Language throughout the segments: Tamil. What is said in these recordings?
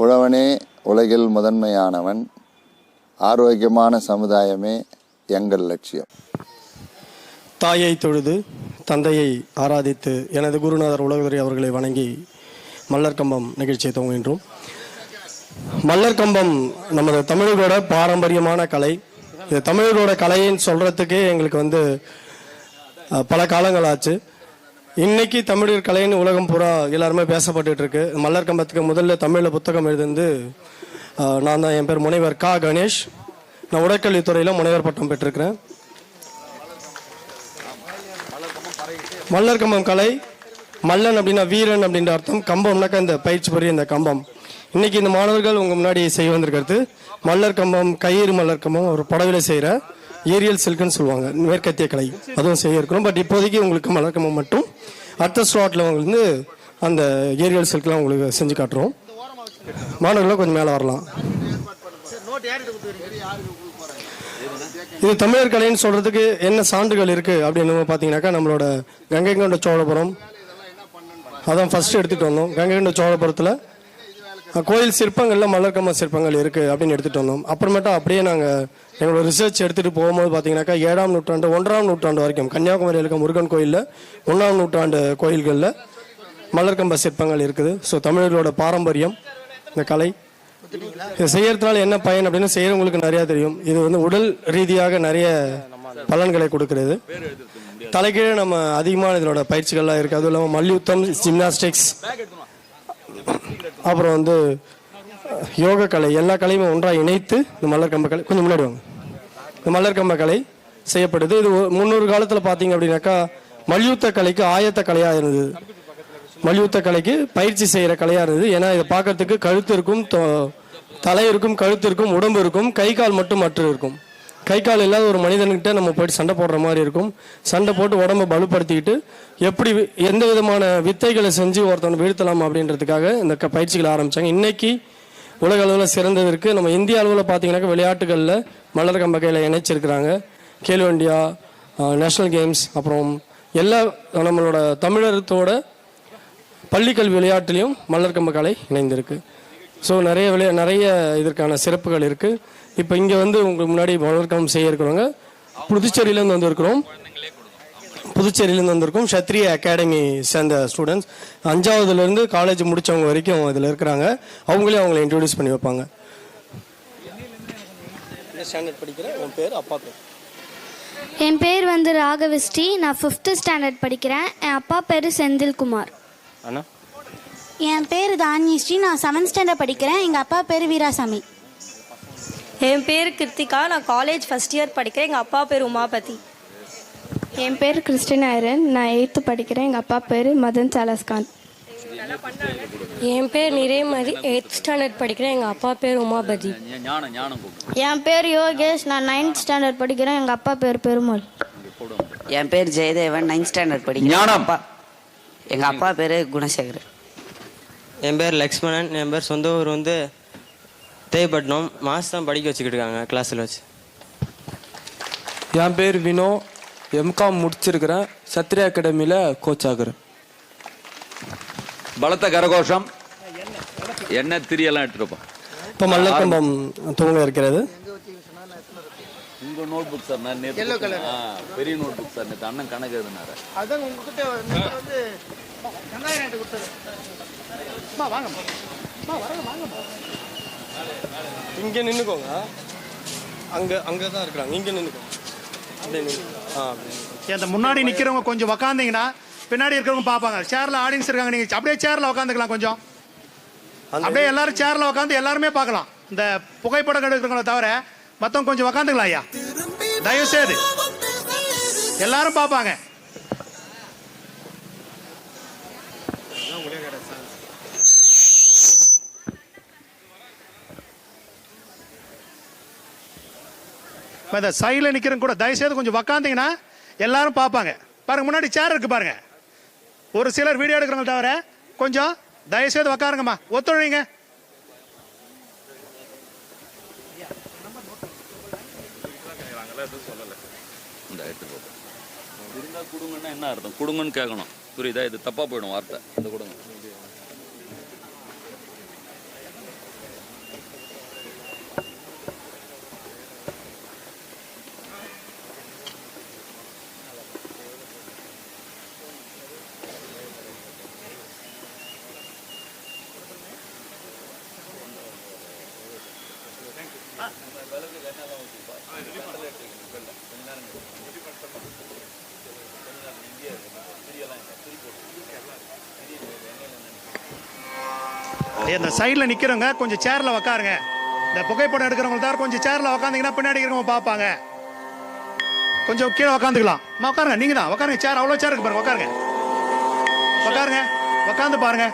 உழவனே உலகில் முதன்மையானவன், ஆரோக்கியமான சமுதாயமே எங்கள் லட்சியம். தாயை தொழுது தந்தையை ஆராதித்து எனது குருநாதர் உலகதுரை அவர்களை வணங்கி மல்லர்கம்பம் நிகழ்ச்சியை துவங்குகின்றோம். மல்லர்கம்பம் நமது தமிழர்களோட பாரம்பரியமான கலை. இது தமிழர்களோட கலைன்னு சொல்கிறதுக்கே எங்களுக்கு பல காலங்கள் ஆச்சு. இன்னைக்கு தமிழர் கலைன்னு உலகம் பூரா எல்லாருமே பேசப்பட்டு இருக்கு. மல்லர்கம்பத்துக்கு முதல்ல தமிழில் புத்தகம் எழுதுந்து நான் தான். என் பேர் முனைவர் கா கணேஷ். நான் உடற்கல்வித்துறையில் முனைவர் பட்டம் பெற்றிருக்கிறேன். மல்லர்கம்பம் கலை, மல்லன் அப்படின்னா வீரன் அப்படின்ற அர்த்தம், கம்பம்னாக்கா இந்த பயிற்சி பெரிய இந்த கம்பம். இன்னைக்கு இந்த மாணவர்கள் உங்கள் முன்னாடி செய்ய வந்திருக்கிறது மல்லர்கம்பம், கயிறு மல்லர்கம்பம், ஒரு புடவையில செய்கிற ஏரியல் சில்க்குன்னு சொல்லுவாங்க, மேற்கத்திய கலை, அதுவும் செய்ய இருக்கிறோம். பட் இப்போதைக்கு உங்களுக்கு மல்லர்கம்பம் மட்டும், அடுத்த ஸ்லாட்டில் அந்த ஏரியல் சில்க்லாம் உங்களுக்கு செஞ்சு காட்டுறோம். மாணவர்களும் கொஞ்சம் மேலே வரலாம். இது தமிழர் கலைன்னு சொல்கிறதுக்கு என்ன சான்றுகள் இருக்குது அப்படின்னு பார்த்தீங்கன்னாக்கா, நம்மளோட கங்கை கொண்ட சோழபுரம் அதான் ஃபஸ்ட்டு எடுத்துகிட்டு வந்தோம். கங்கை கொண்ட சோழபுரத்தில் கோயில் சிற்பங்களில் மல்லர்கம்ப சிற்பங்கள் இருக்குது அப்படின்னு எடுத்துகிட்டு வந்தோம். அப்புறமேட்டா அப்படியே நாங்கள் எங்களோட ரிசர்ச் எடுத்துகிட்டு போகும்போது பார்த்தீங்கன்னாக்கா 7ஆம் நூற்றாண்டு 1ஆம் நூற்றாண்டு வரைக்கும் கன்னியாகுமரியில் இருக்க முருகன் கோயிலில் 1ஆம் நூற்றாண்டு கோயில்களில் மல்லர்கம்ப சிற்பங்கள் இருக்குது. ஸோ தமிழர்களோட பாரம்பரியம் இந்த கலை. இதை செய்யறதுனால என்ன பயன் அப்படின்னு செய்யறவங்களுக்கு நிறையா தெரியும். இது உடல் ரீதியாக நிறைய பலன்களை கொடுக்கிறது. தலைகீழே நம்ம அதிகமான இதனோட பயிற்சிகள்லாம் இருக்குது. அதுவும் இல்லாமல் மல்யுத்தம், ஜிம்னாஸ்டிக்ஸ், அப்புறம் யோக கலை, எல்லா கலையுமே ஒன்றாக இணைத்து இந்த மல்லர்கம்ப கலை, கொஞ்சம் முன்னாடி வாங்க, இந்த மல்லர்கம்ப கலை செய்யப்படுது. இது முன்னொரு காலத்தில் பார்த்தீங்க அப்படின்னாக்கா மல்யுத்த கலைக்கு ஆயத்த கலையாக இருந்தது. மல்யுத்த கலைக்கு பயிற்சி செய்கிற கலையாக இருந்தது. ஏன்னா இதை பார்க்கறதுக்கு கழுத்து இருக்கும், தலை இருக்கும், கழுத்து இருக்கும், உடம்பு இருக்கும், கை கால் மட்டும் மற்ற இருக்கும். கை கால் இல்லாத ஒரு மனிதன்கிட்ட நம்ம போயிட்டு சண்டை போடுற மாதிரி இருக்கும். சண்டை போட்டு உடம்பை பலுப்படுத்திக்கிட்டு எப்படி எந்த விதமான வித்தைகளை செஞ்சு ஒருத்தவனை வீழ்த்தலாம் அப்படின்றதுக்காக இந்த பயிற்சிகளை ஆரம்பித்தாங்க. இன்னைக்கு உலக அளவில் சிறந்ததற்கு நம்ம இந்திய அளவில் பார்த்தீங்கன்னாக்கா விளையாட்டுகளில் மல்லர்கம்ப கையில் இணைச்சிருக்கிறாங்க. கேலோ இண்டியா, நேஷ்னல் கேம்ஸ், அப்புறம் எல்லா நம்மளோட தமிழகத்தோட பள்ளிக்கல்வி விளையாட்டுலேயும் மல்லர்கம்ப கலை இணைந்திருக்கு. ஸோ நிறைய இதற்கான சிறப்புகள் இருக்குது. இப்போ இங்கே உங்களுக்கு முன்னாடி மல்லர்கம்பம் செய்ய இருக்கிறவங்க புதுச்சேரியிலேருந்து வந்திருக்கிறோம். புதுச்சேரியிலேருந்து வந்திருக்கோம். சத்ரிய அகாடமி சேர்ந்த ஸ்டூடெண்ட்ஸ் 5ஆவதுலேருந்து காலேஜ் முடித்தவங்க வரைக்கும் இதில் இருக்கிறாங்க. அவங்கள இன்ட்ரடியூஸ் பண்ணி வைப்பாங்க. ஸ்டாண்டர்ட் படிக்கிறேன். உன் பேர், அப்பா பேர்? என் பேர் ராகவிஸ்ரீ. நான் 5th ஸ்டாண்டர்ட் படிக்கிறேன். என் அப்பா பேர் செந்தில்குமார். அண்ணா, என் பேர் தானியஸ்ரீ. நான் 7th ஸ்டாண்டர்ட் படிக்கிறேன். எங்கள் அப்பா பேர் வீராசாமி. என் பேர் கிருத்திகா. நான் காலேஜ் ஃபஸ்ட் இயர் படிக்கிறேன். எங்கள் அப்பா பேர் உமாபதி. என் பேர் கிறிஸ்டின் ஐரன். நான் 8th படிக்கிறேன். எங்கள் அப்பா பேர் மதன் சாலஸ்கான். என் பேர் நிறைமதி. 8th ஸ்டாண்டர்ட் படிக்கிறேன். எங்கள் அப்பா பேர் உமாபதி. என் பேர் யோகேஷ். நான் 9th ஸ்டாண்டர்ட் படிக்கிறேன். எங்கள் அப்பா பேர் பெருமாள். என் பேர் ஜெயதேவன். 9th ஸ்டாண்டர்ட் படிக்கிறேன். எங்கள் அப்பா பேர் குணசேகர். என் பேர் லக்ஷ்மணன். என் பேர் சொந்த ஊர் தேவைப்பட்டணும். மாஸ் தான் படிக்க வச்சுக்கிட்டு இருக்காங்க கிளாஸில் வச்சு. என் பேர் வினோ. எம்காம் முடிச்சிருக்கிறேன். சத்ரிய அகாடமியில் கோச் ஆகுறேன். பலத்த கரகோஷம், எண்ணெய் திரியெல்லாம் எடுத்துருப்போம். இப்போ மல்லர்கம்பம் துவங்க இருக்கிறது. உங்கள் நோட் புக் சார், நான் பெரிய நோட் புக் சார், நேற்று அண்ணன் கணக்கு எழுதினாரு. அதான் உங்ககிட்ட இங்கே நின்றுக்கோங்க. அங்கே தான் இருக்கிறாங்க. இங்கே நின்றுக்கோங்க. அந்த முன்னாடி நிற்கிறவங்க கொஞ்சம் உக்காந்தீங்கன்னா பின்னாடி இருக்கிறவங்க பார்ப்பாங்க. சேரில் ஆடியன்ஸ் இருக்காங்க, நீங்கள் அப்படியே சேரில் உட்காந்துக்கலாம். கொஞ்சம் அப்படியே எல்லாரும் சேரில் உட்காந்து எல்லாருமே பார்க்கலாம். இந்த புகைப்படம் எடுக்கிறவங்கள தவிர மற்றவங்க கொஞ்சம் உக்காந்துக்கலாம். ஐயா தயவுசெய்து எல்லாரும் பார்ப்பாங்க. இந்த சைடில் நிற்கிறவங்க கூட தயவுசெய்து கொஞ்சம் உக்காந்தீங்கன்னா எல்லாரும் பார்ப்பாங்க. பாருங்க, முன்னாடி சேர் இருக்கு பாருங்க. ஒரு சிலர் வீடியோ எடுக்கிறவங்க தவிர கொஞ்சம் தயவுசெய்து உக்காருங்கம்மா, ஒத்துழைங்க. குடுங்கன்னா என்ன அர்த்தம்? குடுங்கன்னு கேட்கணும், புரியுதா? இது தப்பா போயிடும் வார்த்தை. இந்த குடுங்க இந்த சைடில் நிற்கிறவங்க கொஞ்சம் சேரில் உக்காருங்க. இந்த புகைப்படம் எடுக்கிறவங்க தவிர கொஞ்சம் சேரில் உக்காந்திங்கன்னா பின்னாடி இருக்கிறவங்க பார்ப்பாங்க. கொஞ்சம் கீழே உக்காந்துக்கலாம். உட்காருங்க, நீங்கள் தான் உட்காருங்க. சேர் அவ்வளோ சேர் இருக்கு பாருங்க, உட்காருங்க உட்காருங்க, உட்காந்து பாருங்க.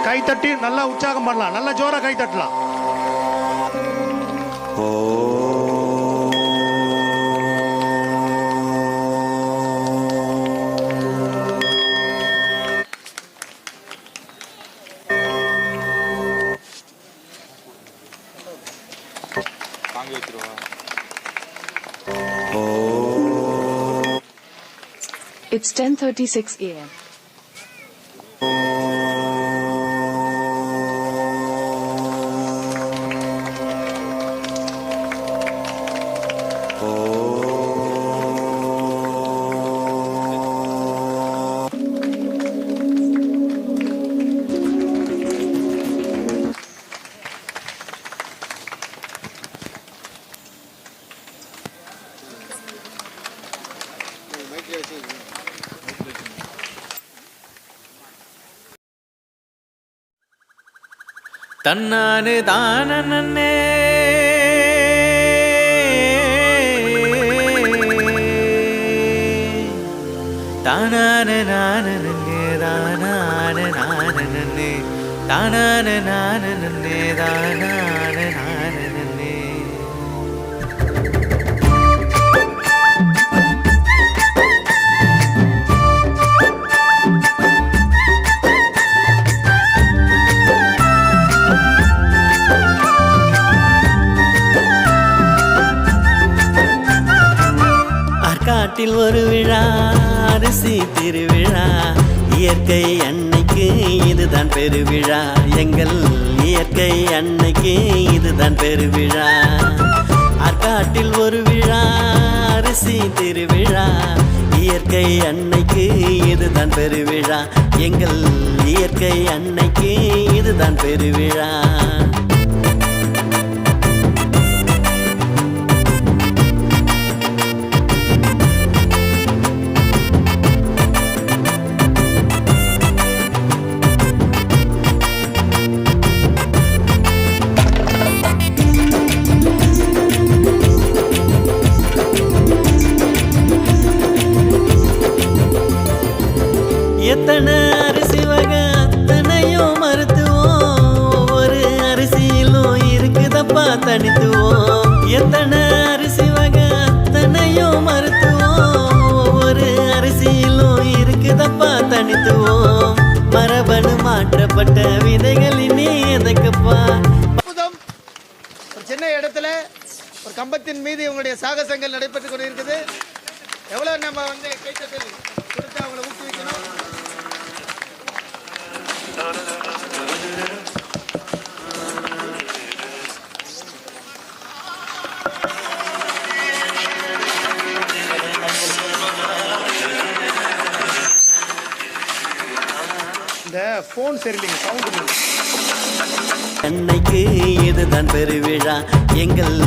கை தட்டி நல்லா உற்சாகம் பண்ணலாம், நல்லா ஜோரா கை தட்டலாம். It's 10:36 a.m. தன்னானு தானே தானான நானே தானான நானே தானான நானே தானான நானே. காட்டில் ஒரு விழா, அரிசி திருவிழா, இயற்கை அன்னைக்கு இதுதான் பெருவிழா. எங்கள் இயற்கை அன்னைக்கு இதுதான் பெருவிழா. காட்டில் ஒரு விழா, அரிசி திருவிழா, இயற்கை அன்னைக்கு இதுதான் பெருவிழா. எங்கள் இயற்கை அன்னைக்கு இதுதான் பெருவிழா. எத்தனை அரிசி வகை அத்தனையும் மருத்துவம், ஒவ்வொரு அரிசியிலும் இருக்குதப்பா தனித்துவம். எத்தனை அரிசி வகை அத்தனையும் மருத்துவம், ஒவ்வொரு அரிசியிலும் இருக்குதப்பா தனித்துவம். மரபணு மாற்றப்பட்ட விதைகளினே எதற்குப்பா. ஒரு சின்ன இடத்துல ஒரு கம்பத்தின் மீது இவங்களுடைய சாகசங்கள் நடைபெற்றுக் கொண்டிருக்குது. எவ்வளோ நம்ம கைத்தட்டல் கொடுத்து அவங்களை ஊக்குவிக்கணும். இந்த போன் சரியில்லைங்க, சவுண்ட். அன்னைக்கு இதுதான் பெருவிழா. எங்கள்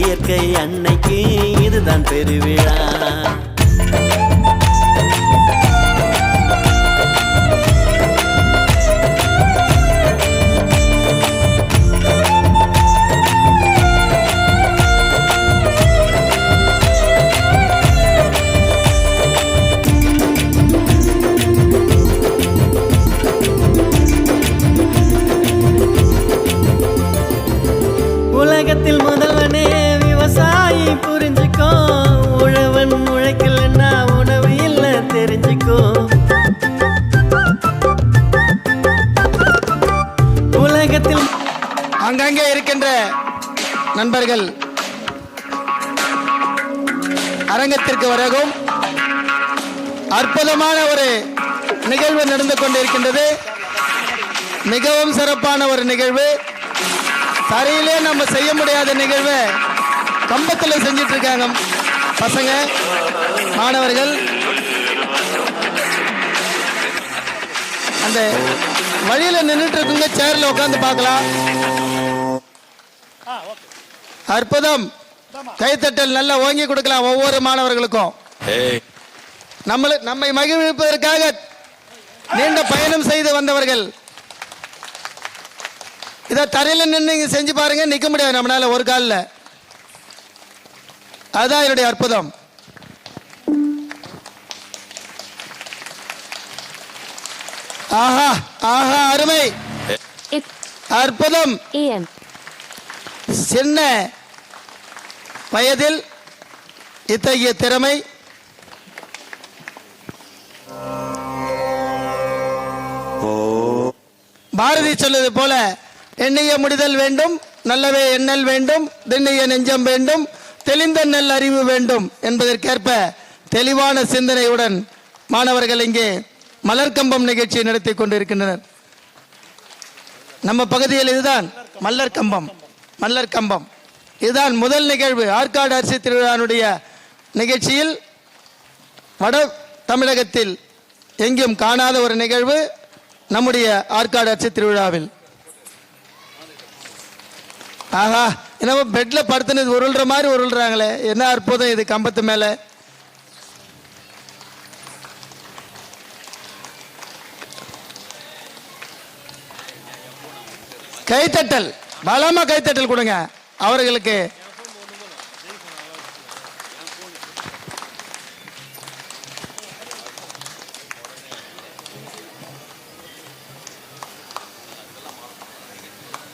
இயற்கை அன்னைக்கு இதுதான் பெருவிழா. உலகத்தில் முதல்வனே விவசாயி புரிஞ்சுக்கோ, உழவன் உழைக்கலன்னா உணவு இல்ல தெரிஞ்சுக்கோ. உலகத்தில் அங்கங்கே இருக்கின்ற நண்பர்கள் அரங்கத்திற்கு வரவும். அற்புதமான ஒரு நிகழ்வு நடந்து கொண்டிருக்கின்றது. மிகவும் சிறப்பான ஒரு நிகழ்வு. தரையிலே நம்ம செய்ய முடியாத நிகழ்வை கம்பத்தில் செஞ்சிட்டு இருக்காங்க பசங்க மாணவர்கள். அந்த வழியில நின்றுட்டு இருக்குங்க, சேர்ல உட்காந்து பார்க்கலாம். அற்புதம். கைத்தட்டல் நல்லா ஓங்கி கொடுக்கலாம் ஒவ்வொரு மாணவர்களுக்கும். நம்மை மகிழ்விப்பதற்காக நீண்ட பயணம் செய்து வந்தவர்கள். இதை தரையில நின்று செஞ்சு பாருங்க, நிக்க முடியாது நம்மளால ஒரு காலில். அதுதான் என்னுடைய அற்புதம். ஆஹா ஆஹா, அருமை, அற்புதம். சின்ன வயதில் இத்தகைய திறமை. பாரதி சொல்வது போல எண்ணிய முடிதல் வேண்டும், நல்லவே எண்ணல் வேண்டும், திண்ணிய நெஞ்சம் வேண்டும், தெளிந்த நல் அறிவு வேண்டும் என்பதற்கேற்ப தெளிவான சிந்தனையுடன் மாணவர்கள் இங்கே மலர்கம்பம் நிகழ்ச்சியை நடத்தி கொண்டிருக்கின்றனர். நம்ம பகுதியில் இதுதான் மல்லர் கம்பம். மல்லர் கம்பம் இதுதான் முதல் நிகழ்வு. ஆற்காடு அரிசி திருவிழாவுடைய நிகழ்ச்சியில் வட தமிழகத்தில் எங்கும் காணாத ஒரு நிகழ்வு நம்முடைய ஆற்காடு அரிசி திருவிழாவில். ஆஹா, என்னவோ பெட்ல படுத்துனது உருள்ற மாதிரி உருள்றாங்களே, என்ன அற்புதம் இது கம்பத்து மேல. கைத்தட்டல், பலமா கைத்தட்டல் கொடுங்க அவர்களுக்கு.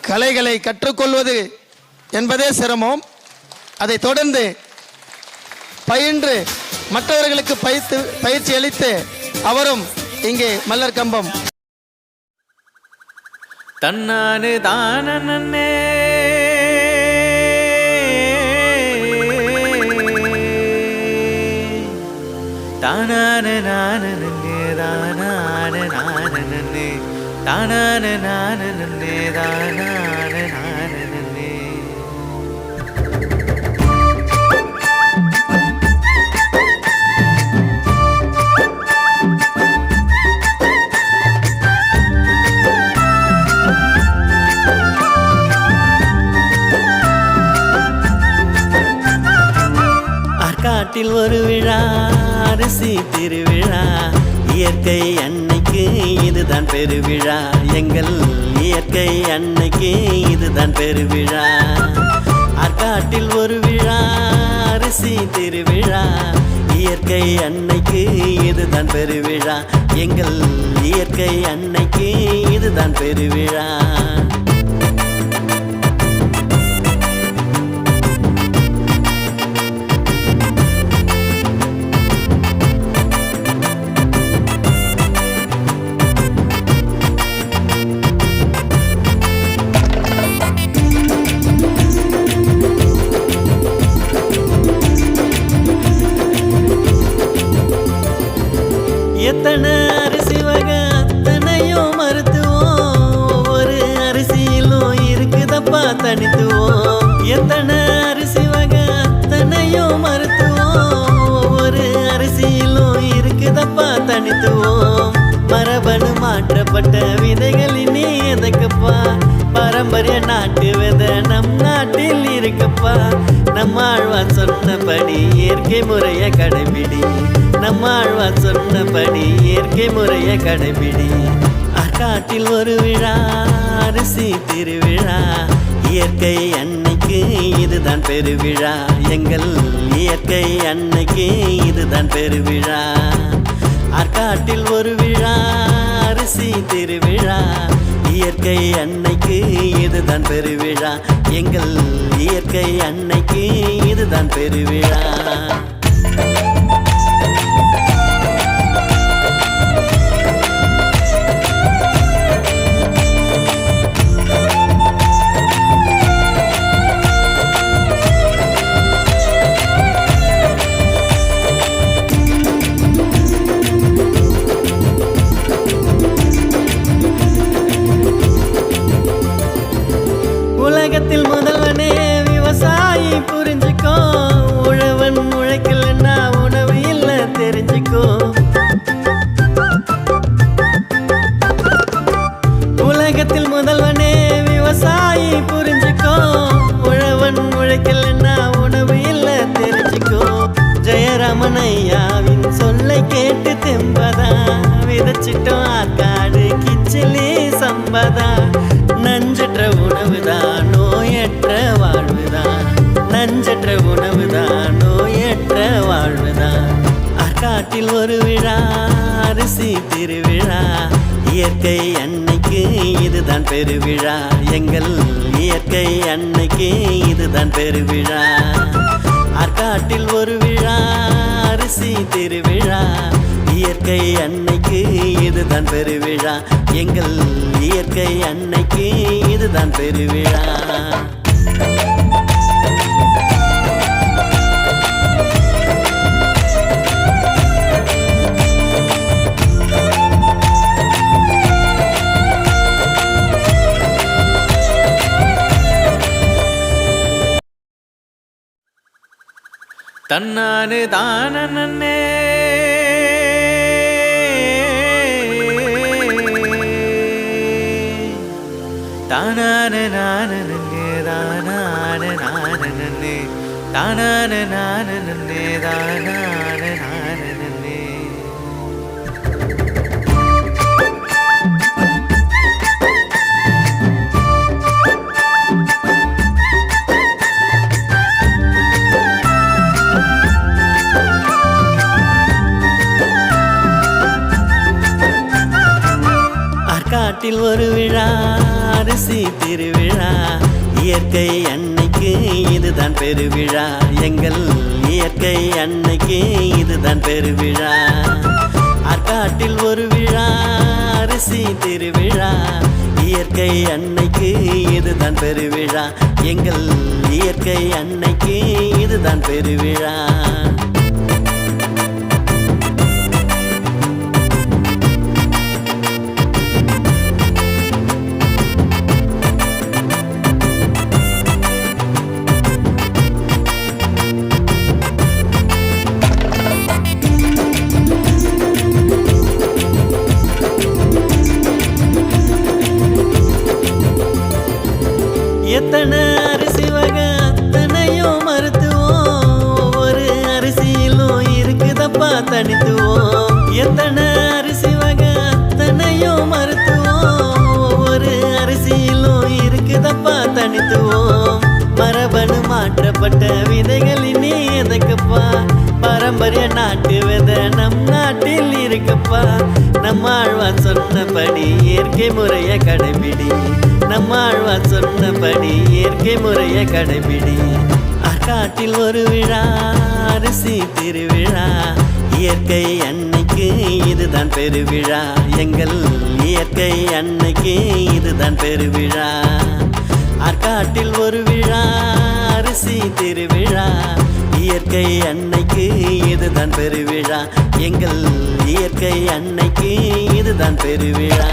கலைகளை கற்றுக்கொள்வது என்பதே சிரமம். அதை தொடர்ந்து பயின்று மற்றவர்களுக்கு பயிற்சி அளித்து அவரும் இங்கே மல்லர் கம்பம். தன்னானு தானே தானானு நானே தானானு நானே தானானு நானே தானானு நானே. ஆற்காட்டில் ஒரு விழா, அரிசி திருவிழா, இயற்கை அன்னைக்கு இதுதான் பெருவிழா. எங்கள் இயற்கை அன்னைக்கு இதுதான் பெருவிழா. ஆற்காட்டில் ஒரு விழா, அரிசி திருவிழா, இயற்கை அன்னைக்கு இதுதான் பெருவிழா. எங்கள் இயற்கை அன்னைக்கு இதுதான் பெருவிழா. எத்தனை அரிசி வகை அத்தனையும் மருத்துவம், ஒவ்வொரு அரிசியிலும் இருக்குதப்பா தனித்துவம். எத்தனை அரிசி வகை அத்தனையும் மருத்துவம், ஒவ்வொரு அரிசியிலும் இருக்குதப்பா தனித்துவம். மரபணு மாற்றப்பட்ட விதைகளினே எதற்கப்பா, பாரம்பரிய நாட்டு விதை நம் நாட்டில் இருக்கப்பா. நம்மாழ்வார் சொன்னபடி இயற்கை முறைய கடைபிடி, நம்மாழ்வார் சொன்னபடி இயற்கை முறைய கடைபிடி. ஆற்காட்டில் ஒரு விழா, அரிசி திருவிழா, இயற்கை அன்னைக்கு இதுதான் பெருவிழா. எங்கள் இயற்கை அன்னைக்கு இதுதான் பெருவிழா. ஆற்காட்டில் ஒரு விழா, அரிசி திருவிழா, இயற்கை அன்னைக்கு இதுதான் பெருவிழா. எங்கள் இயற்கை அன்னைக்கு இதுதான் பெருவிழா. உலக உலகத்தில் முதல்வனே விவசாயி புரிஞ்சுக்கோ, உழவன் உழைக்கலன்னா உணவு இல்ல தெரிஞ்சுக்கோ. உலகத்தில் முதல்வனே விவசாயி புரிஞ்சுக்கோ, உழவன் உழைக்கலன்னா உணவு இல்ல தெரிஞ்சுக்கோ. ஜெயராமன் ஐயாவின் சொல்லை கேட்டு தெம்பதா, விதைச்சிட்டோம் ஆற்காடு கிச்சிலி சம்பதா. நஞ்சற்ற உணவுதான் நோயற்ற வாழ்வுதான், நஞ்சற்ற உணவுதான் நோயற்ற வாழ்வுதான். ஆற்காட்டில் ஒரு விழா அரிசி திருவிழா, இயற்கை அன்னைக்கு இதுதான் பெருவிழா, எங்கள் இயற்கை அன்னைக்கு இதுதான் பெருவிழா. ஆற்காட்டில் ஒரு விழா அரிசி திருவிழா, இயற்கை அன்னைக்கு இதுதான் பெருவிழா, எங்கள் இயற்கை அன்னைக்கு இதுதான் பெருவிழா. தன்னானு தானே தானானே நானே தானானே நானே தானானே நானே தானானே நானே. ஆற்காட்டில் ஒரு விழா அரிசி திருவிழா, இயற்கை அன்னைக்கு இதுதான் பெருவிழா, எங்கள் இயற்கை அன்னைக்கு இதுதான் பெருவிழா. ஆற்காட்டில் ஒரு விழா அரிசி திருவிழா, இயற்கை அன்னைக்கு இதுதான் பெருவிழா, எங்கள் இயற்கை அன்னைக்கு இதுதான் பெருவிழா. எத்தனை அரிசி வகை அத்தனையும் மருத்துவம், ஒவ்வொரு அரிசியிலும் இருக்குதப்பா தனித்துவம். எத்தனை அரிசி வகை அத்தனையும் மருத்துவம், ஒவ்வொரு அரிசியிலும் இருக்குதப்பா தனித்துவம். மரபணு மாற்றப்பட்ட விதைகள் இனி எதற்கப்பா, பாரம்பரிய நாட்டு விதை நம் நாட்டில் இருக்கப்பா. நம்மாழ்வார் சொன்னபடி இயற்கை முறைய கடைபிடி, நம்மாழ்வார் சொன்னபடி இயற்கை முறைய கடைபிடி. ஆற்காட்டில் ஒரு விழா அரிசி திருவிழா, இயற்கை அன்னைக்கு இதுதான் பெருவிழா, எங்கள் இயற்கை அன்னைக்கு இதுதான் பெருவிழா. ஆற்காட்டில் ஒரு விழா அரிசி திருவிழா, இயற்கை அன்னைக்கு இதுதான் பெருவிழா, எங்கள் இயற்கை அன்னைக்கு இதுதான் பெருவிழா.